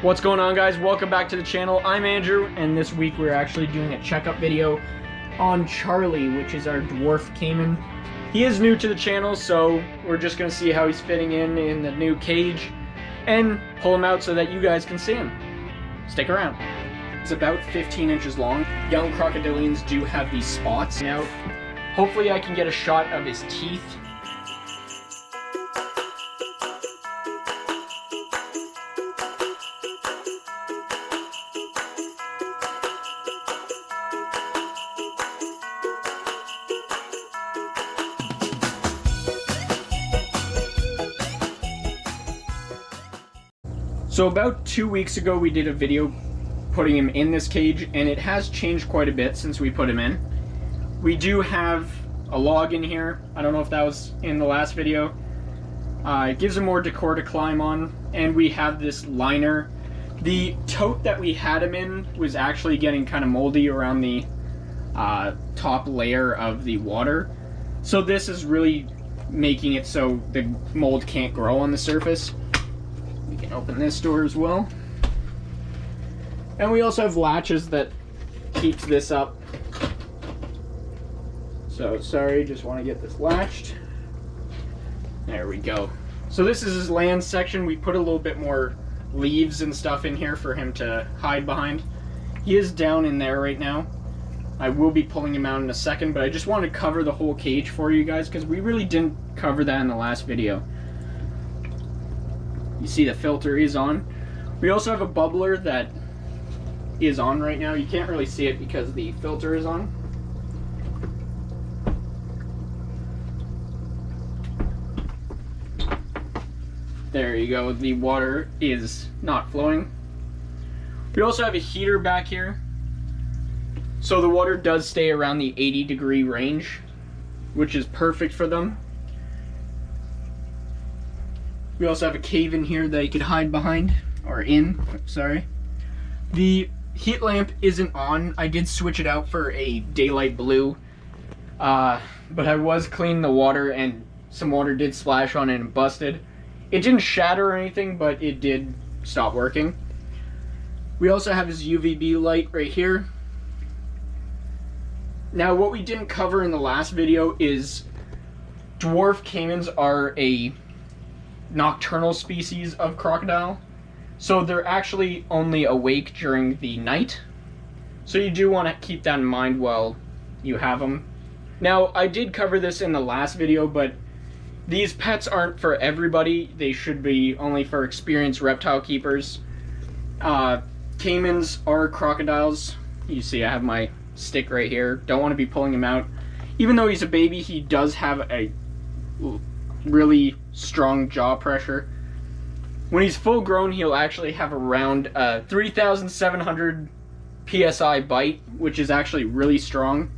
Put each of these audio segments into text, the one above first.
What's going on, guys? Welcome back to the channel. I'm Andrew, and this week we're actually doing a checkup video on Charlie, which is our Dwarf Caiman. He is new to the channel, so we're just going to see how he's fitting in the new cage and pull him out so that you guys can see him. Stick around. It's about 15 inches long. Young crocodilians do have these spots. Now, hopefully I can get a shot of his teeth. So about 2 weeks ago we did a video putting him in this cage, and it has changed quite a bit since we put him in. We do have a log in here. I don't know if that was in the last video. It gives him more decor to climb on, and we have this liner. The tote that we had him in was actually getting kind of moldy around the top layer of the water. So this is really making it so the mold can't grow on the surface. We can open this door as well. And we also have latches that keeps this up. So sorry, just want to get this latched. There we go. So this is his land section. We put a little bit more leaves and stuff in here for him to hide behind. He is down in there right now. I will be pulling him out in a second, but I just want to cover the whole cage for you guys because we really didn't cover that in the last video. You see the filter is on. We also have a bubbler that is on right now. You can't really see it because the filter is on. There you go. The water is not flowing. We also have a heater back here. So the water does stay around the 80-degree range, which is perfect for them. We also have a cave in here that you could hide behind, or in, sorry. The heat lamp isn't on. I did switch it out for a daylight blue, but I was cleaning the water and some water did splash on it and busted. It didn't shatter or anything, but it did stop working. We also have his UVB light right here. Now, what we didn't cover in the last video is Dwarf Caimans are a nocturnal species of crocodile, so they're actually only awake during the night, so you do want to keep that in mind while you have them. Now, I did cover this in the last video, but these pets aren't for everybody. They should be only for experienced reptile keepers. Caimans are crocodiles. You see I have my stick right here. Don't want to be pulling him out. Even though he's a baby, he does have a really strong jaw pressure. When he's full grown, he'll actually have around 3,700 psi bite, which is actually really strong.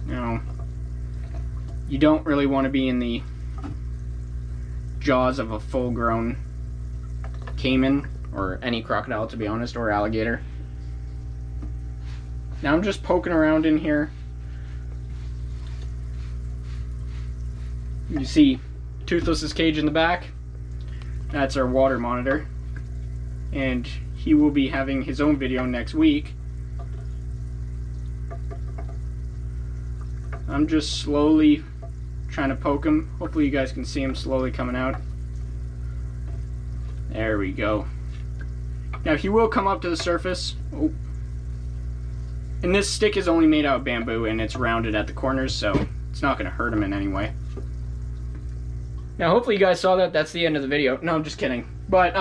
Now, you don't really want to be in the jaws of a full grown caiman, or any crocodile to be honest, or alligator. Now I'm just poking around in here. You see Toothless's cage in the back. That's our water monitor. And he will be having his own video next week. I'm just slowly trying to poke him. Hopefully you guys can see him slowly coming out. There we go. Now he will come up to the surface. Oh. And this stick is only made out of bamboo and it's rounded at the corners, so it's not going to hurt him in any way. Now, hopefully you guys saw that. That's the end of the video. No, I'm just kidding. But,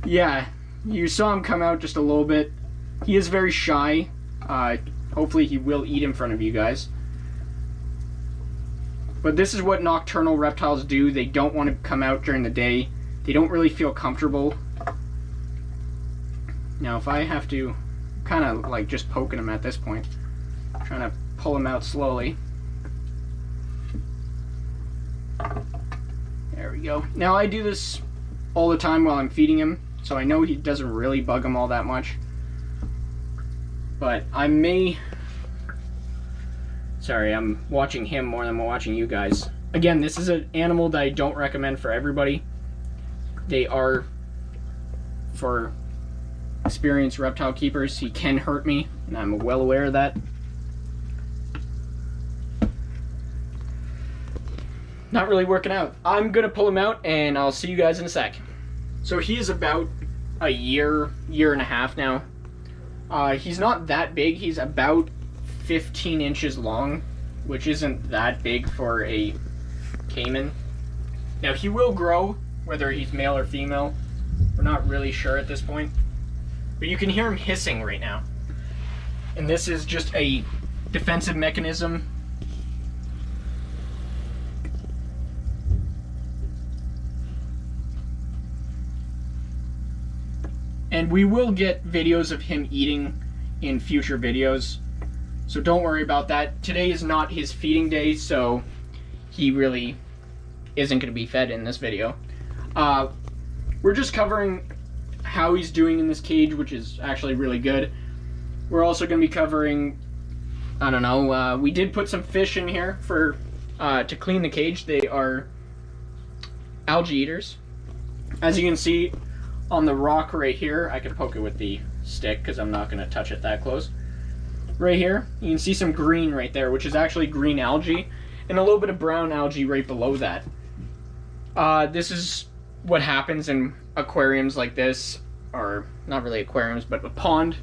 yeah, you saw him come out just a little bit. He is very shy. Hopefully he will eat in front of you guys. But this is what nocturnal reptiles do. They don't want to come out during the day. They don't really feel comfortable. Now, if I have to kind of like just poking him at this point, trying to pull him out slowly. There we go. Now I do this all the time while I'm feeding him, so I know he doesn't really bug him all that much. But I may... Sorry, I'm watching him more than I'm watching you guys. Again, this is an animal that I don't recommend for everybody. they are, for experienced reptile keepers, he can hurt me, and I'm well aware of that. Not really working out. I'm gonna pull him out and I'll see you guys in a sec. So he is about a year and a half now. He's not that big. He's about 15 inches long, which isn't that big for a caiman. Now he will grow, whether he's male or female. We're not really sure at this point. But you can hear him hissing right now. And this is just a defensive mechanism. And we will get videos of him eating in future videos, so don't worry about that. Today is not his feeding day, so he really isn't going to be fed in this video. We're just covering how he's doing in this cage, which is actually really good. We're also going to be covering, I don't know, we did put some fish in here for to clean the cage. They are algae eaters. As you can see, on the rock right here, I can poke it with the stick because I'm not going to touch it that close. Right here, you can see some green right there, which is actually green algae, and a little bit of brown algae right below that. This is what happens in aquariums like this, or not really aquariums, but a pond,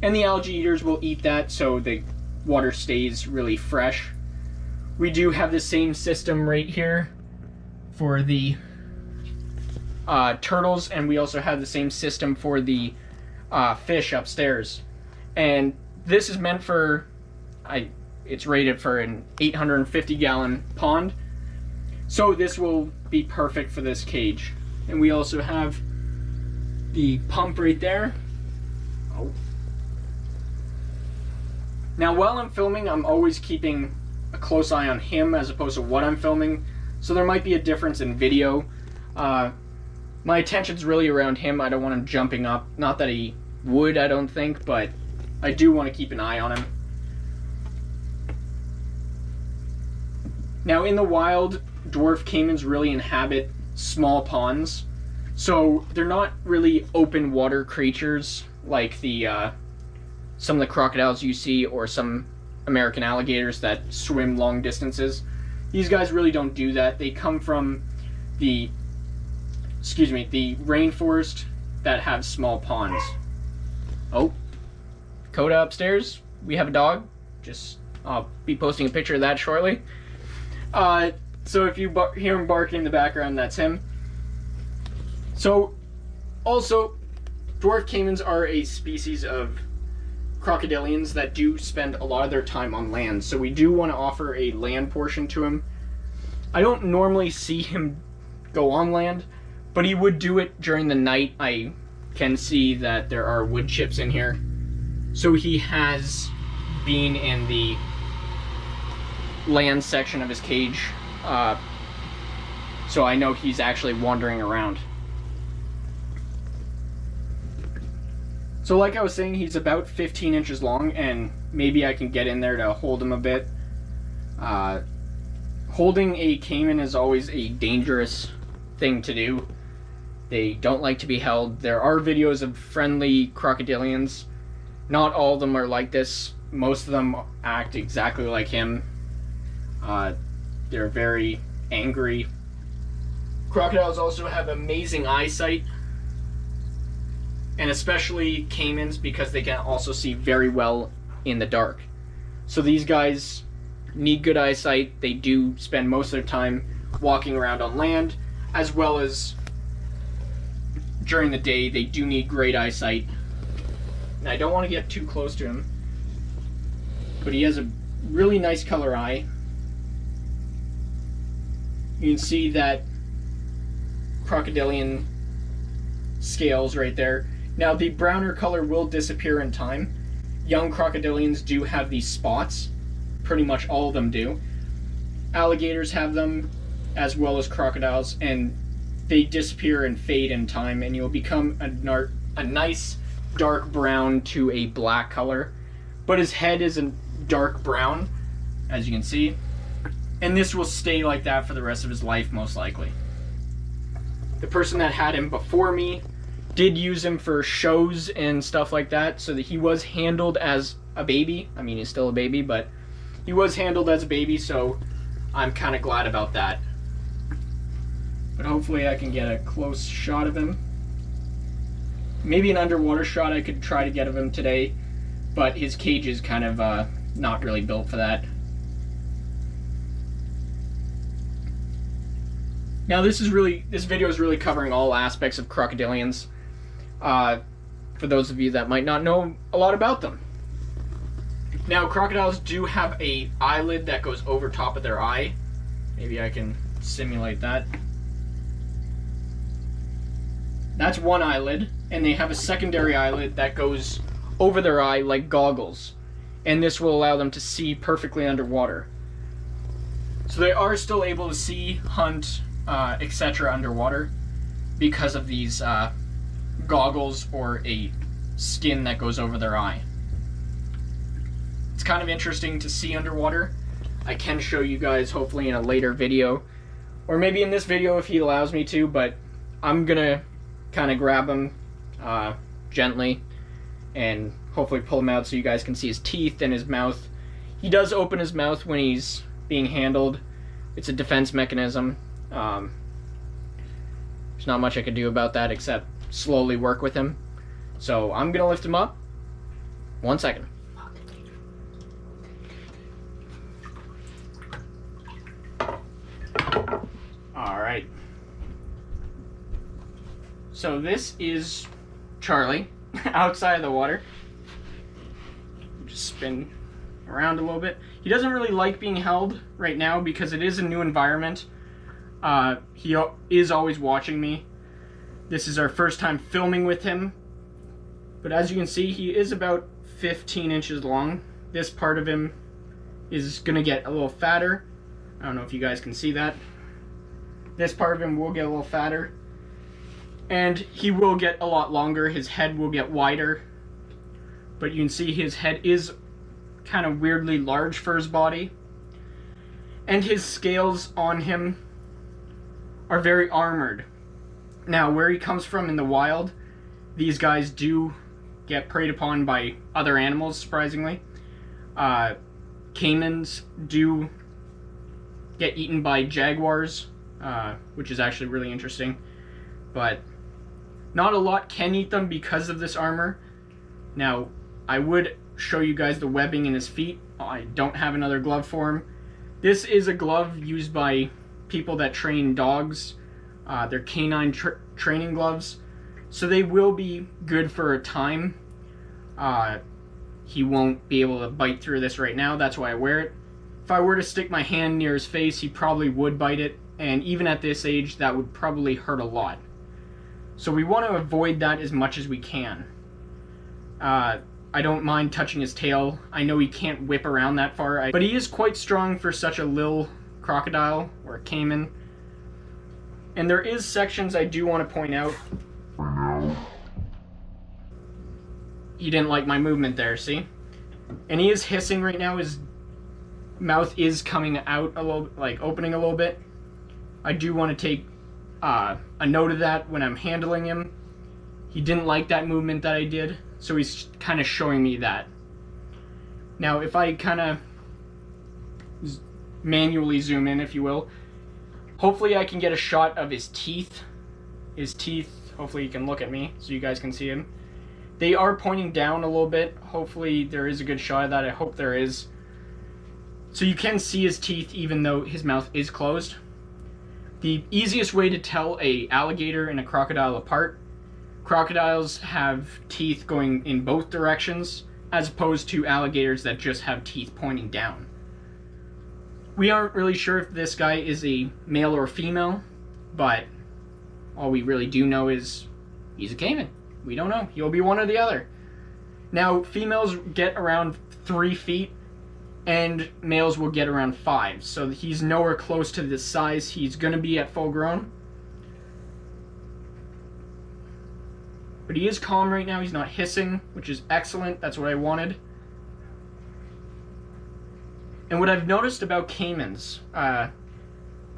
and the algae eaters will eat that so the water stays really fresh. We do have the same system right here for the turtles, and we also have the same system for the fish upstairs. And this is meant for, it's rated for an 850 gallon pond, so this will be perfect for this cage. And we also have the pump right there. Oh. Now while I'm filming, I'm always keeping a close eye on him as opposed to what I'm filming, so there might be a difference in video. My attention's really around him. I don't want him jumping up. Not that he would, I don't think, but I do want to keep an eye on him. Now in the wild, dwarf caimans really inhabit small ponds, so they're not really open water creatures like the some of the crocodiles you see, or some American alligators that swim long distances. These guys really don't do that. They come from the rainforest that have small ponds. Oh, Coda upstairs. We have a dog. I'll be posting a picture of that shortly. So if you hear him barking in the background, that's him. So, also, dwarf caimans are a species of crocodilians that do spend a lot of their time on land. So we do want to offer a land portion to him. I don't normally see him go on land, but he would do it during the night. I can see that there are wood chips in here. So he has been in the land section of his cage. So I know he's actually wandering around. So like I was saying, he's about 15 inches long, and maybe I can get in there to hold him a bit. Holding a caiman is always a dangerous thing to do. They don't like to be held. There are videos of friendly crocodilians. Not all of them are like this. Most of them act exactly like him. They're very angry. Crocodiles also have amazing eyesight, and especially caimans, because they can also see very well in the dark. So these guys need good eyesight. They do spend most of their time walking around on land, as well as during the day. They do need great eyesight. And I don't want to get too close to him, but he has a really nice color eye. You can see that crocodilian scales right there. Now the browner color will disappear in time. Young crocodilians do have these spots. Pretty much all of them do. Alligators have them, as well as crocodiles, and they disappear and fade in time, and you'll become a nice dark brown to a black color. But his head is a dark brown, as you can see, and this will stay like that for the rest of his life, most likely. The person that had him before me did use him for shows and stuff like that, so that he was handled as a baby. I mean, he's still a baby, but he was handled as a baby, so I'm kind of glad about that. But hopefully I can get a close shot of him. Maybe an underwater shot I could try to get of him today, but his cage is kind of not really built for that. Now this video is really covering all aspects of crocodilians, for those of you that might not know a lot about them. Now crocodiles do have a eyelid that goes over top of their eye. Maybe I can simulate that. That's one eyelid, and they have a secondary eyelid that goes over their eye like goggles, and this will allow them to see perfectly underwater. So they are still able to see, hunt, etc. underwater because of these goggles or a skin that goes over their eye. It's kind of interesting to see underwater. I can show you guys hopefully in a later video, or maybe in this video if he allows me to, but I'm gonna kind of grab him gently and hopefully pull him out so you guys can see his teeth and his mouth. He does open his mouth when he's being handled. It's a defense mechanism. There's not much I could do about that except slowly work with him. So I'm gonna lift him up. 1 second. Alright. So this is Charlie outside of the water. Just spin around a little bit. He doesn't really like being held right now because it is a new environment. He is always watching me. This is our first time filming with him. But as you can see, he is about 15 inches long. This part of him is going to get a little fatter. I don't know if you guys can see that. This part of him will get a little fatter. And he will get a lot longer. His head will get wider. But you can see his head is kind of weirdly large for his body. And his scales on him are very armored. Now, where he comes from in the wild, these guys do get preyed upon by other animals, surprisingly. Caimans do get eaten by jaguars, which is actually really interesting. But not a lot can eat them because of this armor. Now, I would show you guys the webbing in his feet. I don't have another glove for him. This is a glove used by people that train dogs. They're canine training gloves. So they will be good for a time. He won't be able to bite through this right now. That's why I wear it. If I were to stick my hand near his face, he probably would bite it. And even at this age, that would probably hurt a lot. So we want to avoid that as much as we can. I don't mind touching his tail. I know he can't whip around that far, but he is quite strong for such a little crocodile or a caiman. And there is sections I do want to point out. He didn't like my movement there, see? And he is hissing right now. His mouth is coming out a little, like opening a little bit. I do want to take a note of that when I'm handling him. He didn't like that movement that I did, so he's kind of showing me that. Now, if I kind of manually zoom in, if you will, hopefully I can get a shot of his teeth. His teeth, hopefully you can look at me so you guys can see him. They are pointing down a little bit. Hopefully there is a good shot of that. I hope there is. So you can see his teeth even though his mouth is closed. The easiest way to tell an alligator and a crocodile apart, crocodiles have teeth going in both directions as opposed to alligators that just have teeth pointing down. We aren't really sure if this guy is a male or female, but all we really do know is he's a caiman. We don't know. He'll be one or the other. Now, females get around 3 feet, and males will get around 5. So he's nowhere close to the size he's going to be at full grown. But he is calm right now. He's not hissing, which is excellent. That's what I wanted. And what I've noticed about caimans, I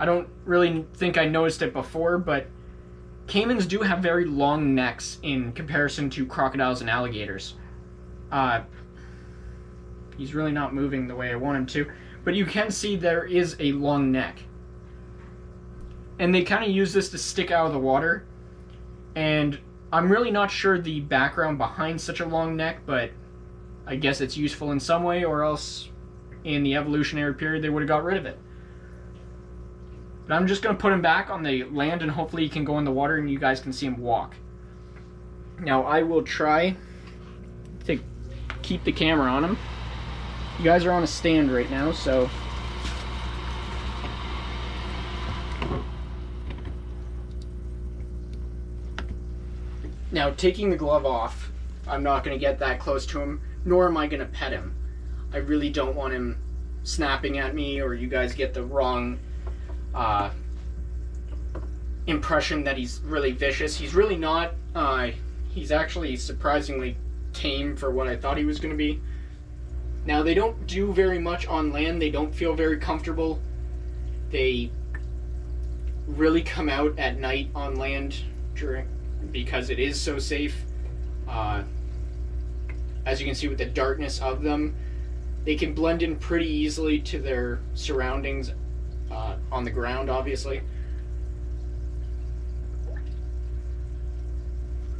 don't really think I noticed it before, but Caimans do have very long necks in comparison to crocodiles and alligators. He's really not moving the way I want him to, but you can see there is a long neck. And they kind of use this to stick out of the water. And I'm really not sure the background behind such a long neck, but I guess it's useful in some way, or else in the evolutionary period they would have got rid of it. But I'm just going to put him back on the land, and hopefully he can go in the water and you guys can see him walk. Now I will try to keep the camera on him. You guys are on a stand right now, so now taking the glove off, I'm not going to get that close to him, nor am I going to pet him. I really don't want him snapping at me, or you guys get the wrong impression that he's really vicious. He's really not. He's actually surprisingly tame for what I thought he was going to be. Now, they don't do very much on land. They don't feel very comfortable. They really come out at night on land because it is so safe. As you can see with the darkness of them, they can blend in pretty easily to their surroundings on the ground, obviously.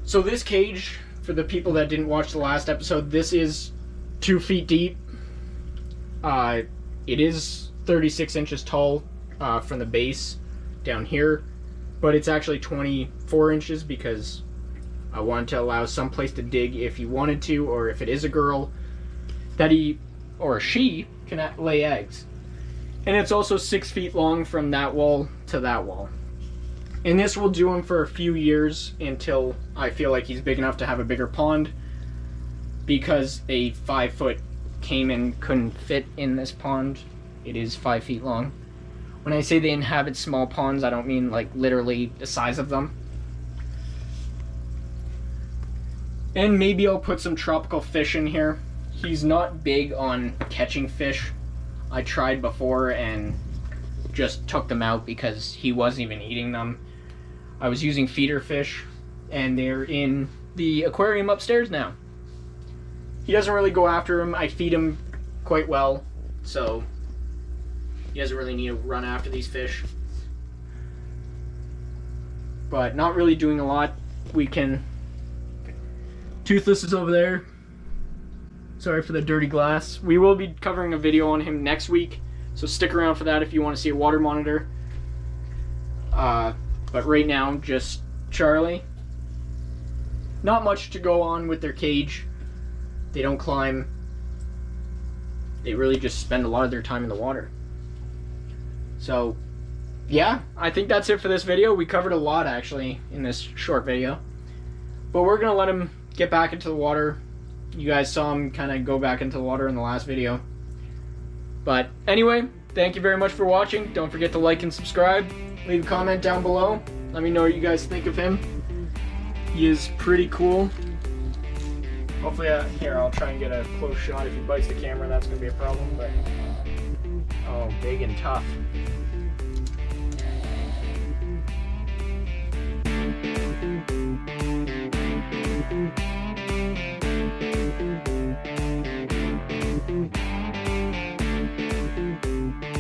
So this cage, for the people that didn't watch the last episode, this is 2 feet deep. It is 36 inches tall from the base down here, but it's actually 24 inches because I wanted to allow some place to dig if you wanted to, or if it is a girl, that he or she can lay eggs. And it's also 6 feet long from that wall to that wall. And this will do him for a few years until I feel like he's big enough to have a bigger pond, because a 5-foot caiman couldn't fit in this pond. It is 5 feet long. When I say they inhabit small ponds, I don't mean like literally the size of them. And maybe I'll put some tropical fish in here. He's not big on catching fish. I tried before and just took them out because he wasn't even eating them. I was using feeder fish, and they're in the aquarium upstairs now. He doesn't really go after him. I feed him quite well, so he doesn't really need to run after these fish. But not really doing a lot. We can... Toothless is over there. Sorry for the dirty glass. We will be covering a video on him next week, so stick around for that if you want to see a water monitor. But right now, just Charlie. Not much to go on with their cage. They don't climb. They really just spend a lot of their time in the water. So, yeah, I think that's it for this video. We covered a lot, actually, in this short video. But we're going to let him get back into the water. You guys saw him kind of go back into the water in the last video. But anyway, thank you very much for watching. Don't forget to like and subscribe. Leave a comment down below. Let me know what you guys think of him. He is pretty cool. Hopefully, here, I'll try and get a close shot. If he bites the camera, that's going to be a problem. But oh, big and tough.